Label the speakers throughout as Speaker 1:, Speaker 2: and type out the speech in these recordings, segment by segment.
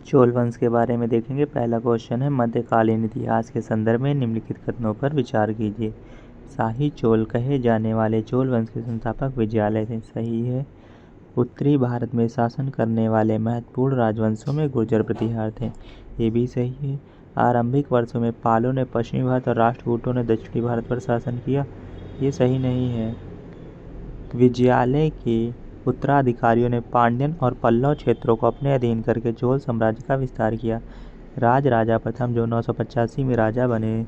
Speaker 1: चोल वंश के बारे में देखेंगे। पहला क्वेश्चन है, मध्यकालीन इतिहास के संदर्भ में निम्नलिखित कथनों पर विचार कीजिए। शाही चोल कहे जाने वाले चोल वंश के संस्थापक विजयालय थे। सही है। उत्तरी भारत में शासन करने वाले महत्वपूर्ण राजवंशों में गुर्जर प्रतिहार थे। ये भी सही है। आरंभिक वर्षों में पालों ने पश्चिमी भारत और राष्ट्रकूटों ने दक्षिणी भारत पर शासन किया। ये सही नहीं है। विजयालय के उत्तराधिकारियों ने पांड्यन और पल्लव क्षेत्रों को अपने अधीन करके चोल साम्राज्य का विस्तार किया। राजा प्रथम जो 985 में राजा बने,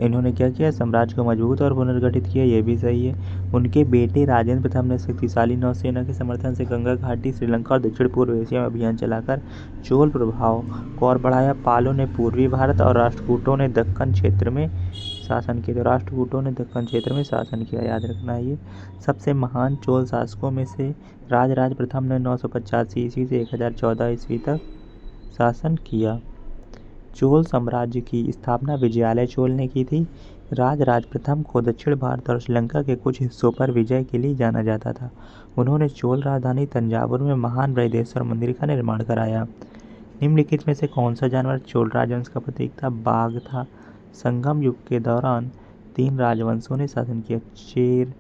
Speaker 1: इन्होंने क्या किया, साम्राज्य को मजबूत और पुनर्गठित किया। ये भी सही है। उनके बेटे राजेंद्र प्रथम ने शक्तिशाली नौसेना के समर्थन से गंगा घाटी, श्रीलंका और दक्षिण पूर्व एशिया में अभियान चलाकर चोल प्रभाव को और बढ़ाया। पालों ने पूर्वी भारत और राष्ट्रकूटों ने दक्कन क्षेत्र में शासन किया। तो राष्ट्रकूटों ने दक्कन क्षेत्र में शासन किया, याद रखना है ये। सबसे महान चोल शासकों में से राजराज प्रथम ने 985 ईस्वी से 1014 ईस्वी तक शासन किया। चोल साम्राज्य की स्थापना विजयालय चोल ने की थी। राजराज प्रथम को दक्षिण भारत और श्रीलंका के कुछ हिस्सों पर विजय के लिए जाना जाता था। उन्होंने चोल राजधानी तंजावुर में महान बृहदेश्वर मंदिर का निर्माण कराया। निम्नलिखित में से कौन सा जानवर चोल राजवंश का प्रतीक था? बाघ था। संगम युग के दौरान 3 राजवंशों ने शासन किया। चेर,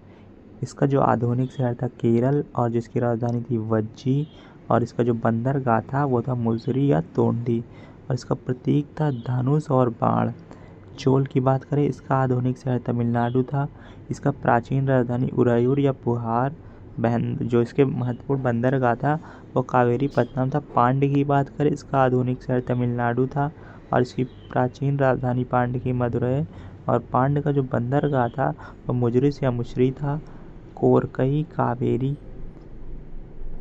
Speaker 1: इसका जो आधुनिक शहर था केरल और जिसकी राजधानी थी वज्जी, और इसका जो बंदरगाह था वो था मुसरी या तोंडी, और इसका प्रतीक था धनुष और बाण। चोल की बात करें, इसका आधुनिक शहर तमिलनाडु था। इसका प्राचीन राजधानी उरायूर या पुहार, जो इसके महत्वपूर्ण बंदरगाह था वो कावेरी पत्तनम था। पांड्य की बात करें, इसका आधुनिक शहर तमिलनाडु था और इसकी प्राचीन राजधानी पांड्य की मदुरै, और पांड्य का जो बंदरगाह था वो मुजरिस या मुशरी था। कोरकई कावेरी,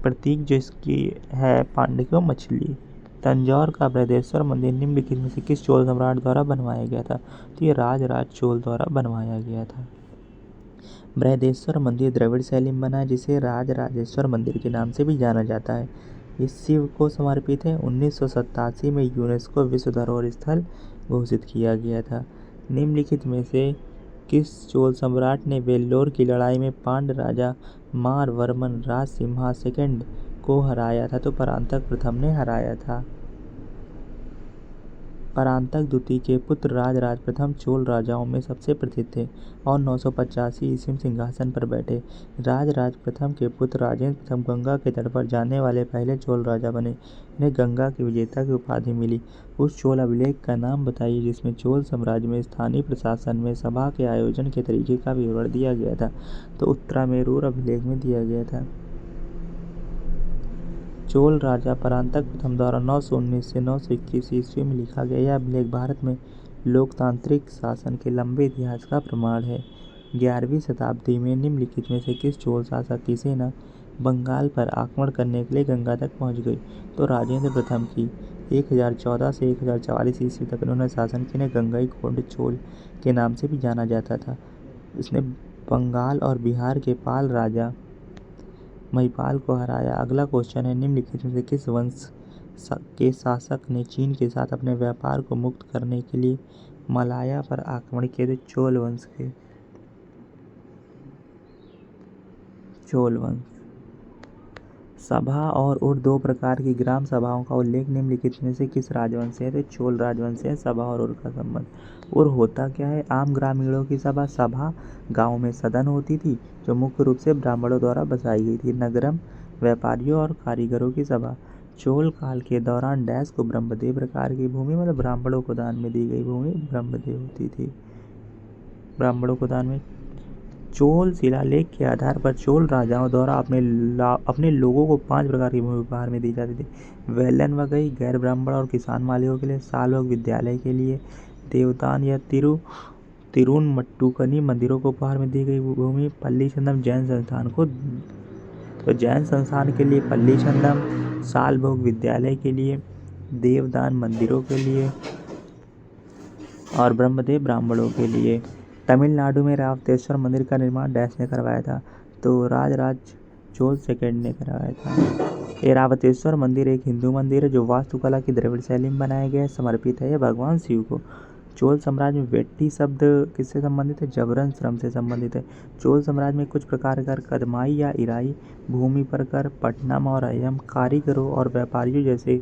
Speaker 1: प्रतीक जो इसकी है पांड्य की मछली। तंजौर का बृहदेश्वर मंदिर निम्नलिखित में से किस चोल सम्राट द्वारा बनवाया गया था? तो ये राजराज चोल द्वारा बनवाया गया था। बृहदेश्वर मंदिर द्रविड़ शैली में बना है, जिसे राजराजेश्वर मंदिर के नाम से भी जाना जाता है। ये शिव को समर्पित है। 1987 में यूनेस्को विश्व धरोहर स्थल घोषित किया गया था। निम्नलिखित में से किस चोल सम्राट ने वेल्लोर की लड़ाई में पांड्य राजा मारवर्मन राजसिम्हा सेकंड को हराया था? तो परांतक प्रथम ने हराया था। परांतक द्वितीय के पुत्र राजराज प्रथम चोल राजाओं में सबसे प्रसिद्ध थे और 985 ईस्वी में सिंहासन पर बैठे। राजराज प्रथम के पुत्र राजेंद्र प्रथम गंगा के तट पर जाने वाले पहले चोल राजा बने। इन्हें गंगा की विजेता की उपाधि मिली। उस चोल अभिलेख का नाम बताइए जिसमें चोल साम्राज्य में स्थानीय प्रशासन में सभा के आयोजन के तरीके का विवरण दिया गया था। तो उत्तरामेरूर अभिलेख में दिया गया था। चोल राजा परांतक प्रथम द्वारा 919 से 921 ईस्वी में लिखा गया। यह अभिलेख भारत में लोकतांत्रिक शासन के लंबे इतिहास का प्रमाण है। 11वीं शताब्दी में निम्नलिखित में से किस चोल शासक की सेना बंगाल पर आक्रमण करने के लिए गंगा तक पहुंच गई? तो राजेंद्र प्रथम की। 1014 से 1044 ईस्वी तक उन्होंने शासन किया। गंगईकोंड चोल के नाम से भी जाना जाता था। इसने बंगाल और बिहार के पाल राजा महिपाल को हराया। अगला क्वेश्चन है, निम्नलिखित में से किस वंश के शासक ने चीन के साथ अपने व्यापार को मुक्त करने के लिए मलाया पर आक्रमण किए थे? चोल वंश के। चोल वंश। सभा और उर 2 प्रकार की ग्राम सभाओं का उल्लेख निम्नलिखित में से किस राजवंश से है? तो चोल राजवंश से सभा और उर का संबंध। उर होता क्या है? आम ग्रामीणों की सभा। सभा गांव में सदन होती थी जो मुख्य रूप से ब्राह्मणों द्वारा बसाई गई थी। नगरम व्यापारियों और कारीगरों की सभा। चोल काल के दौरान डैश को ब्रह्मदेव प्रकार की भूमि, मतलब ब्राह्मणों को दान में दी गई भूमि ब्रह्मदेव होती थी। ब्राह्मणों को दान में। चोल शिलालेख के आधार पर चोल राजाओं द्वारा अपने लोगों को 5 प्रकार की भूमि उपहार में दी जाती थी। वेलन वगई गैर ब्राह्मण और किसान मालिकों के लिए, सालभोग विद्यालय के लिए, देवदान या तिरुनमट्टुकनी मंदिरों को उपहार में दी गई भूमि, पल्लीचंदम जैन संस्थान को, तो जैन संस्थान के लिए पल्लीचंदम, सालभोग विद्यालय के लिए, देवदान मंदिरों के लिए और ब्रह्मदेव ब्राह्मणों के लिए। तमिलनाडु में रावतेश्वर मंदिर का निर्माण डैश ने करवाया था? तो राजराज चोल सेकंड ने करवाया था। ये रावतेश्वर मंदिर एक हिंदू मंदिर है जो वास्तुकला की द्रविड़ शैली में बनाया गया है। समर्पित है यह भगवान शिव को। चोल साम्राज्य में वेट्टी शब्द किससे संबंधित है? जबरन श्रम से संबंधित है। चोल साम्राज्य में कुछ प्रकार कर कदमाई या इराई भूमि पर कर, पट्टनम और अयम, कारीगरों और व्यापारियों जैसे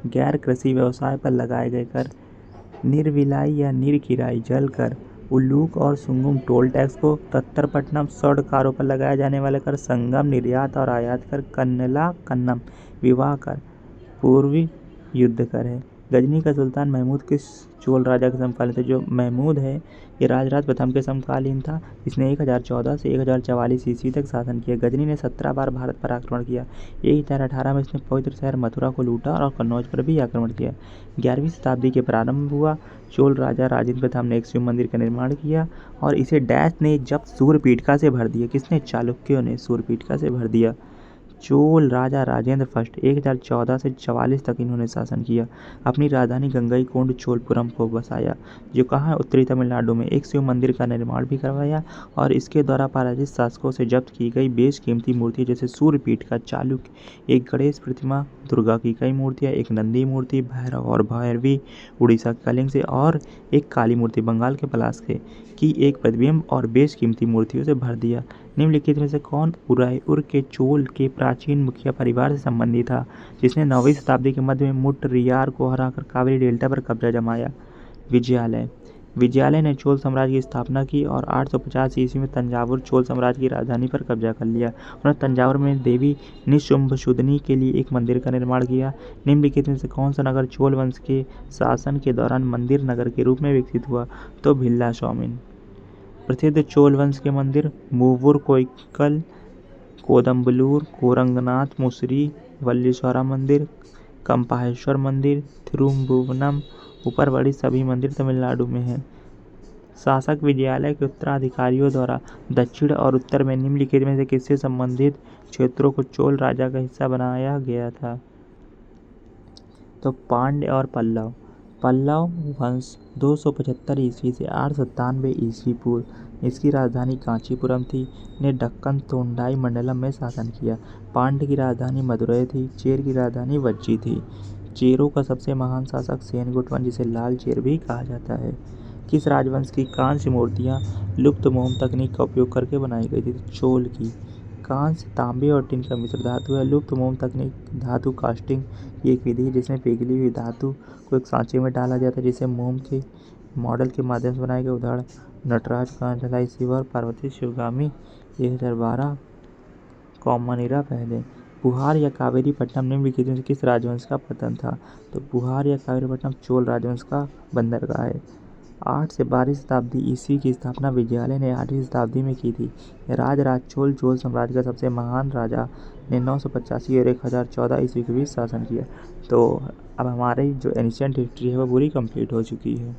Speaker 1: गैर कृषि व्यवसाय पर लगाए गए कर, निर्विलाई या निर्किराई जल कर, उल्लूक और सुंगम टोल टैक्स को, तत्तरपट्टनम स्वर्ण कारों पर लगाए जाने वाले कर, संगम निर्यात और आयात कर, कन्नला कन्नम विवाह कर, पूर्वी युद्ध कर है। गजनी का सुल्तान महमूद किस चोल राजा के समकालीन था? जो महमूद है ये राजराज प्रथम के समकालीन था। इसने 1014 से 1044 ईस्वी तक शासन किया। गजनी ने 17 बार भारत पर आक्रमण किया। 1018 में इसने पवित्र शहर मथुरा को लूटा और कन्नौज पर भी आक्रमण किया। 11वीं शताब्दी के प्रारंभ हुआ। चोल राजा राजेंद्र प्रथम ने एक शिव मंदिर का निर्माण किया और इसे डैश ने जब सूर्यपीठिका से भर दिया। किसने? चालुक्यों ने सूर्यपीठिका से भर दिया। चोल राजा राजेंद्र फर्स्ट 1014 से 44 तक इन्होंने शासन किया। अपनी राजधानी गंगईकोंड चोलपुरम को बसाया, जो कहाँ है? उत्तरी तमिलनाडु में। एक शिव मंदिर का निर्माण भी करवाया और इसके द्वारा पराजित शासकों से जब्त की गई बेशकीमती मूर्ति जैसे सूर्यपीठिका, चालुक्य, एक गणेश प्रतिमा, दुर्गा की कई मूर्तियाँ, एक नंदी मूर्ति, भैरव और भैरवी उड़ीसा के कलिंग से और एक काली मूर्ति बंगाल के पलाश से की एक प्रतिबिंब और बेशकीमती मूर्तियों से भर दिया। निम्नलिखित में से कौन उदयपुर के चोल के प्राचीन मुखिया परिवार से संबंधित था, जिसने 9वीं शताब्दी के मध्य में मुट्टरियार को हराकर कावेरी डेल्टा पर कब्जा जमाया? विजयालय। विजयालय ने चोल साम्राज्य की स्थापना की और 850 ईस्वी में तंजावुर चोल साम्राज्य की राजधानी पर कब्जा कर लिया। उन्होंने तंजावुर में देवी निशुम्भशुद्धनी के लिए एक मंदिर का निर्माण किया। निम्नलिखित में से कौन सा नगर चोल वंश के शासन के दौरान मंदिर नगर के रूप में विकसित हुआ? तो भिल्ला स्वामिन। प्रसिद्ध चोल वंश के मंदिर मूवूर कोइक्कल, कोदम्बलूर, कोरंगनाथ मुसरी, वल्लीश्वरा मंदिर, कंपाहेश्वर मंदिर, थिरुम्बुवनम, ऊपरवड़ी सभी मंदिर तमिलनाडु में हैं। शासक विजयालय के उत्तराधिकारियों द्वारा दक्षिण और उत्तर में निम्नलिखित में से किससे संबंधित क्षेत्रों को चोल राजा का हिस्सा बनाया गया था? तो पांड्य और पल्लव। पल्लव वंश 275 ईस्वी से 897 ईस्वी पूर्व इसकी राजधानी कांचीपुरम थी, ने दक्कन तोंडाई मंडलम में शासन किया। पांड्य की राजधानी मदुरै थी। चेर की राजधानी वज्जी थी। चेरों का सबसे महान शासक सेनगुप्त वंश, जिसे लाल चेर भी कहा जाता है। किस राजवंश की कांस्य मूर्तियाँ लुप्त मोम तकनीक का उपयोग करके बनाई गई थी? चोल की। कांस्य, तांबे और टिन का मिश्र धातु है। लुप्त मोम तकनीक धातु कास्टिंग की एक विधि है जिसमें पिघली हुई धातु को एक सांचे में डाला जाता है जिसे मोम के मॉडल के माध्यम से बनाया गया। उदाहरण नटराज, कांचलाई शिव और पार्वती शिवगामी 1012 कौमानिरा पहले। बुहार या कावेरीपट्टनम निम्नलिखित में से किस राजवंश का पतन था? तो बुहार या कावेरीपट्टनम चोल राजवंश का बंदरगाह है। 8 से 12वीं शताब्दी ईस्वी की स्थापना विजयालय ने 8वीं शताब्दी में की थी। राजराज चोल चोल साम्राज्य का सबसे महान राजा ने 985 और 1014 ईस्वी के बीच शासन किया। तो अब हमारी जो एंशिएंट हिस्ट्री है वो पूरी कंप्लीट हो चुकी है।